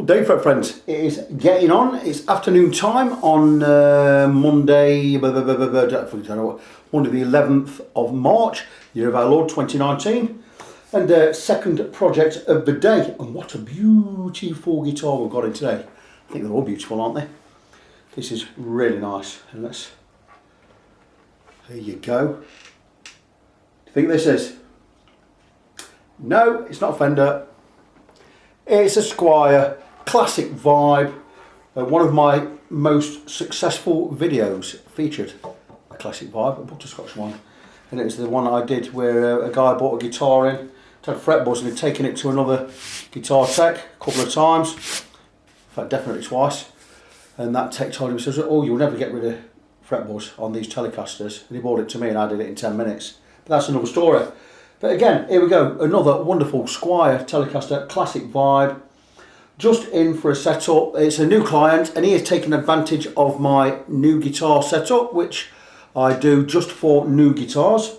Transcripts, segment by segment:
Good day, friends. It is getting on. It's afternoon time on Monday, Monday the 11th of March, year of our Lord 2019, and second project of the day. And what a beautiful guitar we've got in today. I think they're all beautiful, aren't they? This is really nice. And there you go. Do you think this is? No, it's not a Fender. It's a Squier, classic vibe. One of my most successful videos featured a classic vibe, a butterscotch one. And it was the one I did where a guy bought a guitar in, had fretboards and had taken it to another guitar tech a couple of times. In fact, definitely twice. And that tech told him, he says, oh, you'll never get rid of fretboards on these Telecasters. And he bought it to me and I did it in 10 minutes. But that's another story. But again, here we go, another wonderful Squier Telecaster, classic vibe. Just in for a setup. It's a new client and he has taken advantage of my new guitar setup, which I do just for new guitars.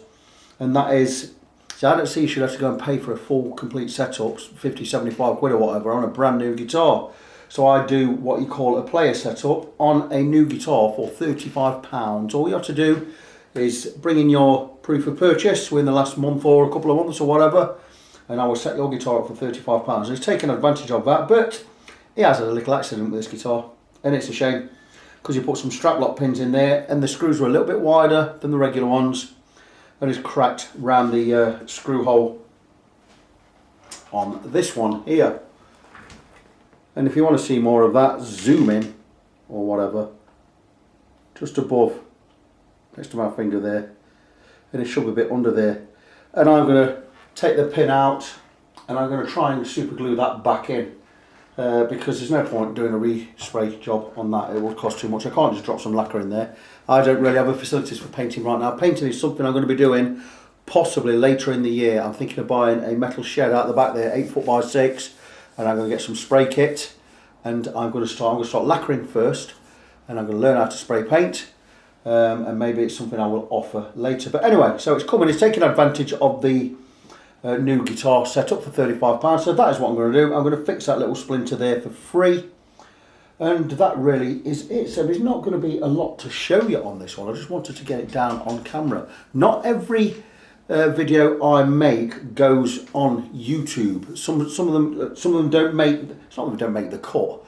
And that is, see, I don't see you should have to go and pay for a full complete setup, 50, 75 quid or whatever, on a brand new guitar. So I do what you call a player setup on a new guitar for £35. All you have to do is bring in your proof of purchase within the last month or a couple of months or whatever, and I will set your guitar up for £35. He's taken advantage of that, but he has had a little accident with this guitar, and it's a shame because he put some strap lock pins in there and the screws were a little bit wider than the regular ones, and he's cracked round the screw hole on this one here. And if you want to see more of that, zoom in or whatever, just above, next to my finger there, and it should be a bit under there. And I'm going to take the pin out and I'm going to try and super glue that back in because there's no point doing a respray job on that. It will cost too much. I can't just drop some lacquer in there. I don't really have the facilities for painting right now. Painting is something I'm going to be doing possibly later in the year. I'm thinking of buying a metal shed out the back there, 8 foot by 6, and I'm going to get some spray kit, and I'm going to start lacquering first, and I'm going to learn how to spray paint. And maybe it's something I will offer later. But anyway, so it's coming. It's taking advantage of the new guitar setup for £35. So that is what I'm going to do. I'm going to fix that little splinter there for free. And that really is it. So there's not going to be a lot to show you on this one. I just wanted to get it down on camera. Not every video I make goes on YouTube. Some of them don't make. It's not that they don't make the cut.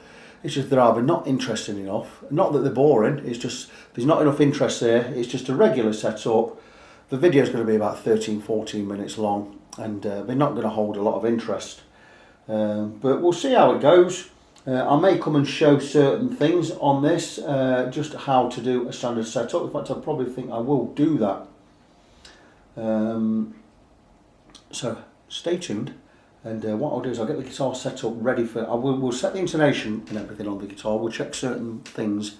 It's just they're either not interesting enough, not that they're boring, it's just there's not enough interest there, it's just a regular setup. The video is going to be about 13-14 minutes long and they're not going to hold a lot of interest. But we'll see how it goes. I may come and show certain things on this, just how to do a standard setup. In fact, I probably think I will do that. So stay tuned. And what I'll do is I'll get the guitar set up ready for, we'll set the intonation and everything on the guitar, we'll check certain things,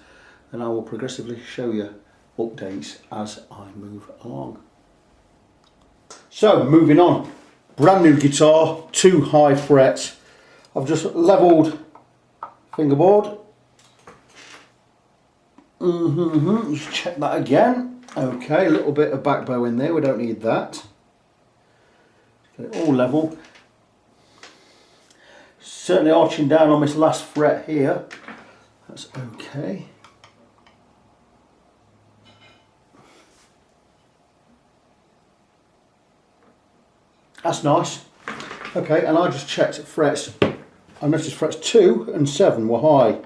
and I will progressively show you updates as I move along. So moving on, brand new guitar, 2 high frets. I've just levelled fingerboard. Just check that again. Okay, a little bit of back bow in there, we don't need that. Get it all level. Certainly arching down on this last fret here, that's okay. That's nice. Okay, and I just checked frets. I noticed frets 2 and 7 were high.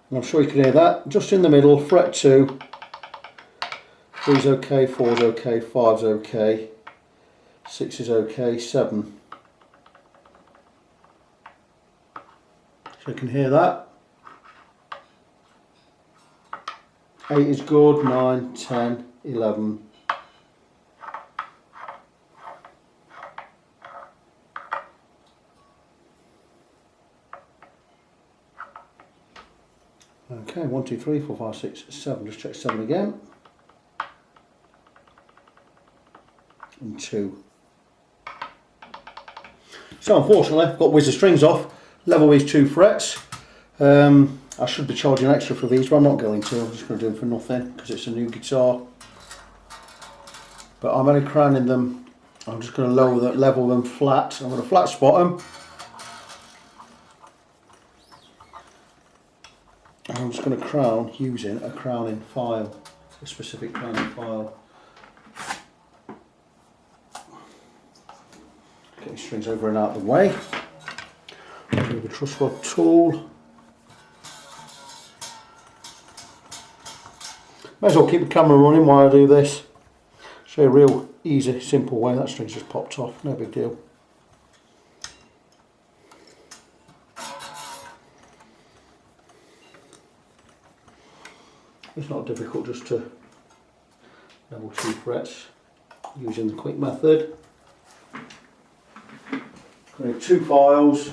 And I'm sure you can hear that. Just in the middle, fret 2. 3's okay, 4's okay, 5's okay, 6 is okay, 7. So you can hear that. 8 is good, 9, 10, 11. Okay, 1, 2, 3, 4, 5, 6, 7. Just check 7 again. And 2. So unfortunately, I've got to whiz the strings off. Level these 2 frets. I should be charging extra for these, but I'm not going to. I'm just going to do them for nothing because it's a new guitar. But I'm only crowning them. I'm just going to level them flat. I'm going to flat spot them And I'm just going to crown using a crowning file, a specific crowning file. Get the strings over and out of the way. With a truss rod tool. Might as well keep the camera running while I do this. Show you a real easy, simple way. That string's just popped off, no big deal. It's not difficult just to level 2 frets using the quick method. Going to need 2 files.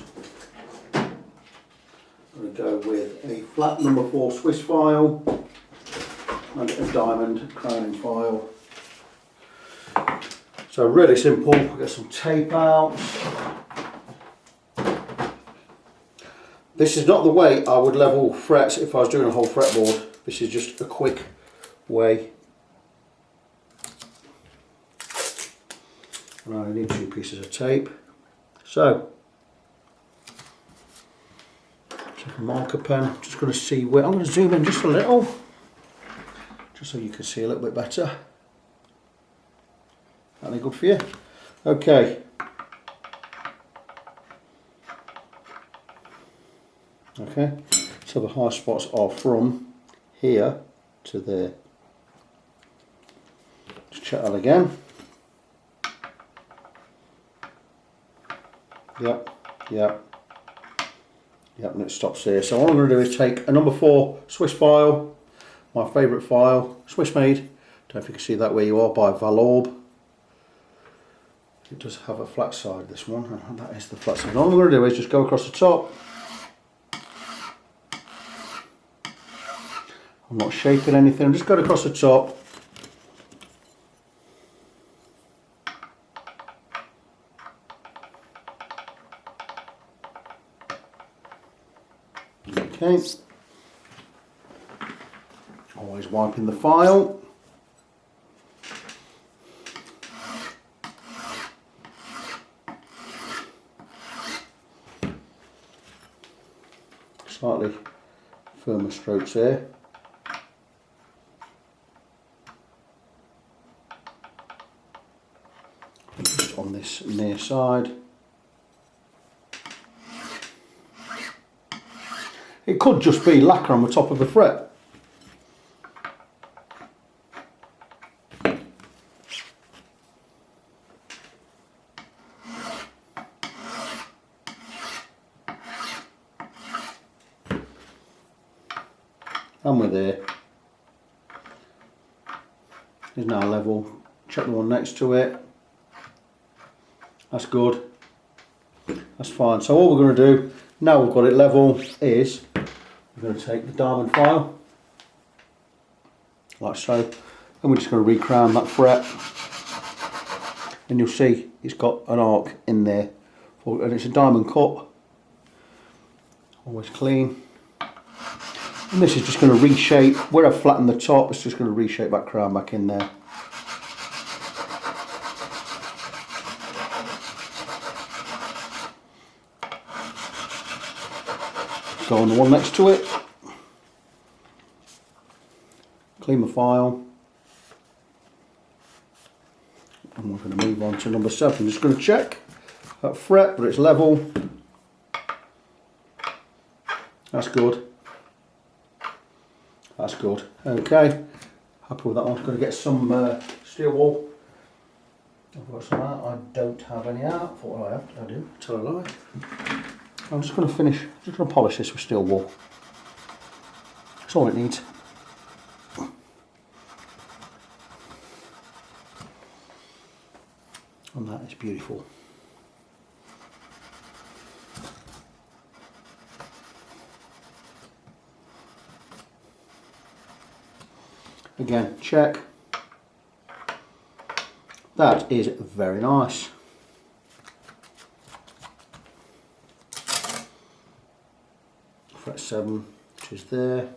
I'm going to go with a flat number 4 Swiss file and a diamond crowning file. So really simple. We'll get some tape out. This is not the way I would level frets if I was doing a whole fretboard. This is just a quick way. And I need 2 pieces of tape. So, take a marker pen. I'm just going to see where, I'm going to zoom in just a little, just so you can see a little bit better. That any good for you? Okay. Okay. So the high spots are from here to there. Just check that again. Yep, and it stops here. So what I'm going to do is take a number 4 Swiss file, my favourite file, Swiss made. Don't know if you can see that where you are, by Valorbe. It does have a flat side, this one, and that is the flat side. And all I'm going to do is just go across the top. I'm not shaping anything, I'm just going across the top. Okay. Always wiping the file. Slightly firmer strokes here. Just on this near side. It could just be lacquer on the top of the fret. And we're there. It's now level. Check the one next to it. That's good. That's fine. So all we're going to do, now we've got it level, is we're going to take the diamond file, like so, and we're just going to re-crown that fret. And you'll see it's got an arc in there, and it's a diamond cut. Always clean. And this is just going to reshape, where I've flattened the top, it's just going to reshape that crown back in there. Go on the one next to it, clean the file, and we're going to move on to number 7. I'm just going to check that fret, but it's level. That's good. That's good. Okay, happy with that one. I'm going to get some steel wool. I've got some out. I don't have any out. Thought I have. I do. Tell a lie. I'm just going to finish. I'm just going to polish this with steel wool. That's all it needs. And that is beautiful. Again, check. That is very nice. Fret 7, which is there.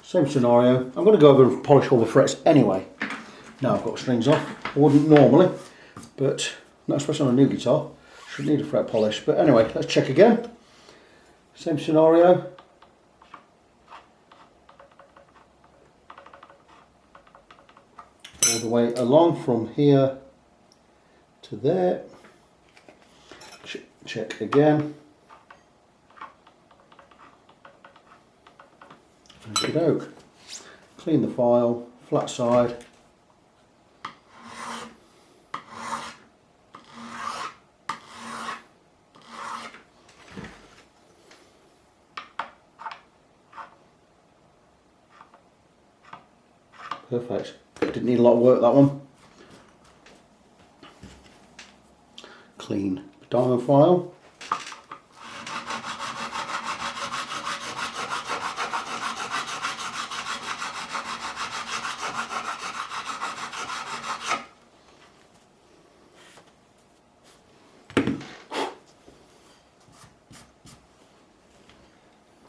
Same scenario. I'm going to go over and polish all the frets anyway. Now I've got strings off. I wouldn't normally, but not especially on a new guitar. Should need a fret polish. But anyway, let's check again. Same scenario. All the way along from here to there. Check again. Okie doke. Clean the file, flat side. Perfect. Didn't need a lot of work, that one. Clean diamond file.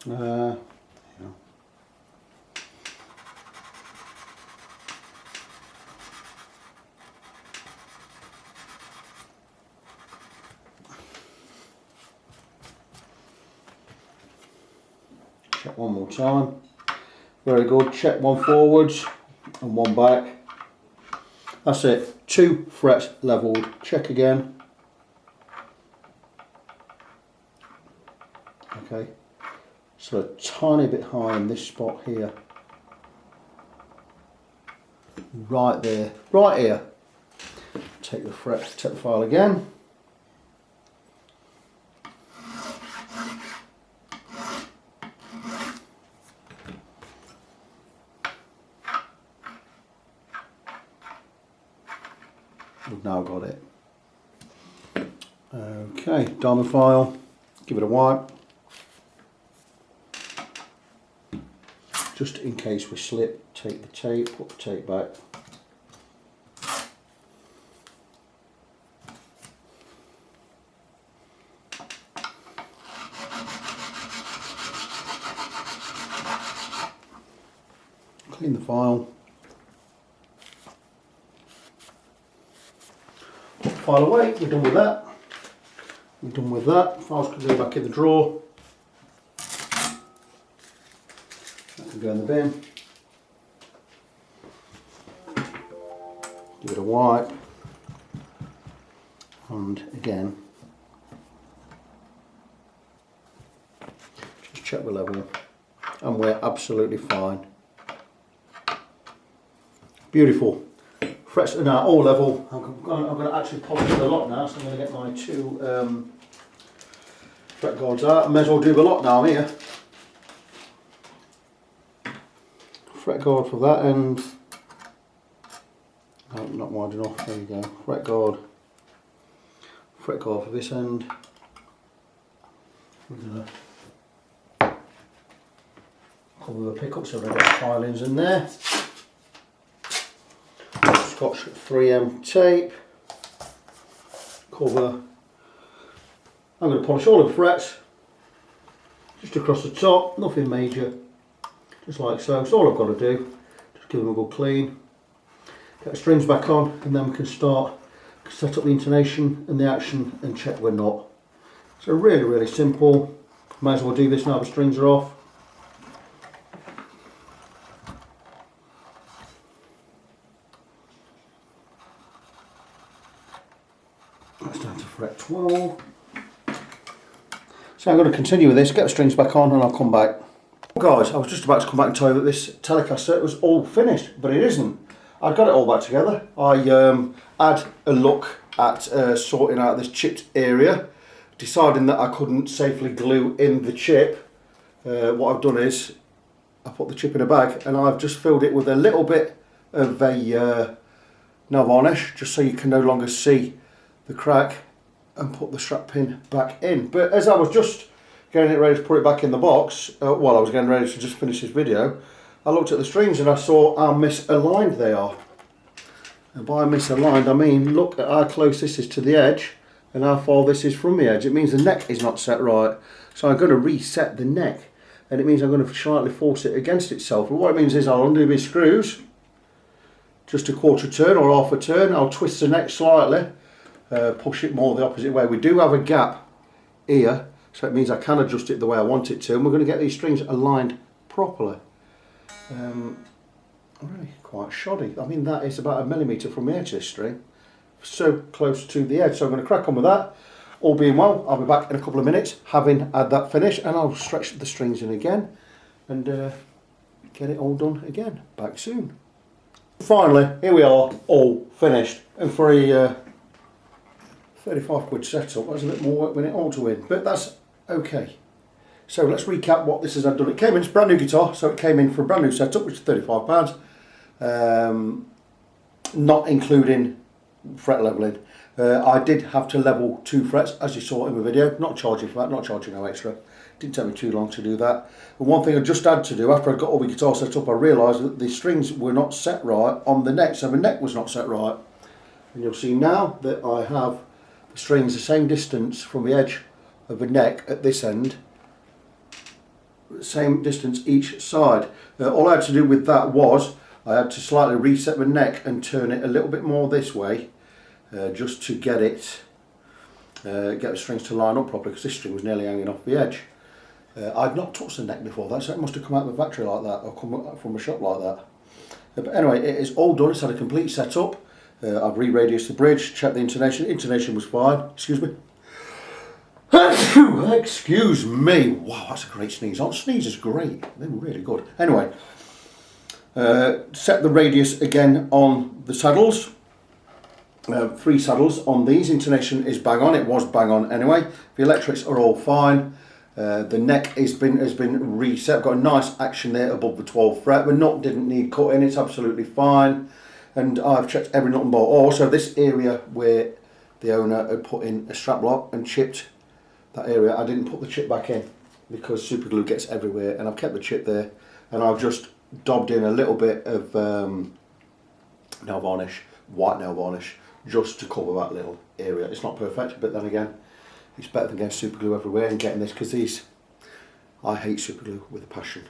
Yeah. Check one more time. Very good. Check one forwards and one back. That's it. 2 frets leveled. Check again. Okay. So a tiny bit high in this spot here. Right there. Right here. Take the fret. Take the file again. We've now got it. Okay, diamond file, give it a wipe. Just in case we slip, take the tape, put the tape back. Clean the file. Put the file away, we're done with that. We're done with that. Files can go back in the drawer. That can go in the bin. Give it a wipe. And again, just check the level. And we're absolutely fine. Beautiful. Frets are now all level. I'm going to actually polish the lot now, so I'm going to get my 2 fret guards out. I may as well do the lot now here. Fret guard for that end. Oh, not wide enough. There you go. Fret guard for this end. We're going to cover the pickup so we've got the filings in there. Scotch 3M tape, cover. I'm going to polish all the frets, just across the top, nothing major, just like so. So all I've got to do, just give them a good clean, get the strings back on, and then we can start, set up the intonation and the action and check we're not. So really, really simple. Might as well do this now the strings are off. That's down to fret 12. So I'm going to continue with this, get the strings back on and I'll come back. Guys, I was just about to come back and tell you that this Telecaster was all finished, but it isn't. I've got it all back together. I had a look at sorting out this chipped area, deciding that I couldn't safely glue in the chip. What I've done is I put the chip in a bag and I've just filled it with a little bit of a nail varnish, just so you can no longer see the crack, and put the strap pin back in. But as I was just getting it ready to put it back in the box, while I was getting ready to just finish this video, I looked at the strings and I saw how misaligned they are. And by misaligned I mean, look at how close this is to the edge and how far this is from the edge. It means the neck is not set right. So I'm going to reset the neck, and it means I'm going to slightly force it against itself. And what it means is I'll undo these screws, just a quarter turn or half a turn. I'll twist the neck slightly, push it more the opposite way. We do have a gap here, so it means I can adjust it the way I want it to, and we're going to get these strings aligned properly. Really quite shoddy. I mean, that is about 1 millimetre from the edge of this string, so close to the edge. So I'm going to crack on with that. All being well, I'll be back in a couple of minutes having had that finished, and I'll stretch the strings in again and get it all done again. Back soon. Finally, here we are, all finished, and for a 35 quid setup, that's a bit more work than it ought to win, but that's okay. So let's recap what this has done. It came in, it's a brand new guitar, so it came in for a brand new setup, which is £35, not including fret leveling. I did have to level 2 frets, as you saw in the video, not charging for that, not charging no extra. Didn't take me too long to do that. And one thing I just had to do, after I got all the guitar set up, I realised that the strings were not set right on the neck, so the neck was not set right. And you'll see now that I have the strings the same distance from the edge of the neck at this end, same distance each side. All I had to do with that was, I had to slightly reset the neck and turn it a little bit more this way, just to get it, get the strings to line up properly, because this string was nearly hanging off the edge. I'd not touched the neck before that, so it must have come out of the factory like that, or come from a shop like that. But anyway, it is all done. It's had a complete setup. I've re-radiused the bridge, checked the intonation. Intonation was fine. Excuse me. Excuse me. Wow, that's a great sneeze. Oh, sneeze is great. They're really good. Anyway, set the radius again on the saddles. 3 saddles on these. Intonation is bang on. It was bang on anyway. The electrics are all fine. The neck has been reset. I've got a nice action there above the 12th fret. The nut didn't need cutting. It's absolutely fine. And I've checked every nut and bolt. Also, this area where the owner had put in a strap lock and chipped that area, I didn't put the chip back in because super glue gets everywhere, and I've kept the chip there, and I've just daubed in a little bit of nail varnish, white nail varnish, just to cover that little area. It's not perfect, but then again, it's better than getting super glue everywhere and getting this, because these, I hate super glue with a passion.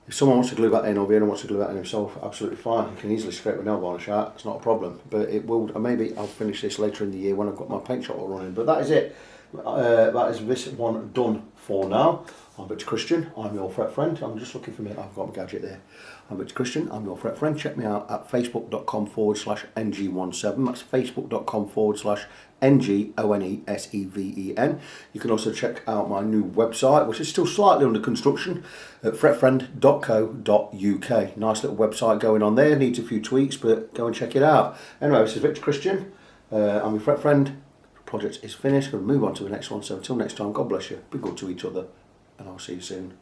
If someone wants to glue that in, or the owner wants to glue that in himself, absolutely fine. You can easily scrape the nail varnish out, it's not a problem. But it will, maybe I'll finish this later in the year when I've got my paint shop all running. But that is it. That is this one done for now. I'm Victor Christian, I'm your fret friend. I'm just looking for me, I've got my gadget there. I'm Victor Christian, I'm your fret friend. Check me out at facebook.com/ng17. That's facebook.com/NGONESEVEN. You can also check out my new website, which is still slightly under construction, at fretfriend.co.uk. Nice little website going on there, needs a few tweaks, but go and check it out. Anyway, this is Victor Christian, I'm your fret friend. The project is finished, going to move on to the next one, so until next time, God bless you, be good to each other, and I'll see you soon.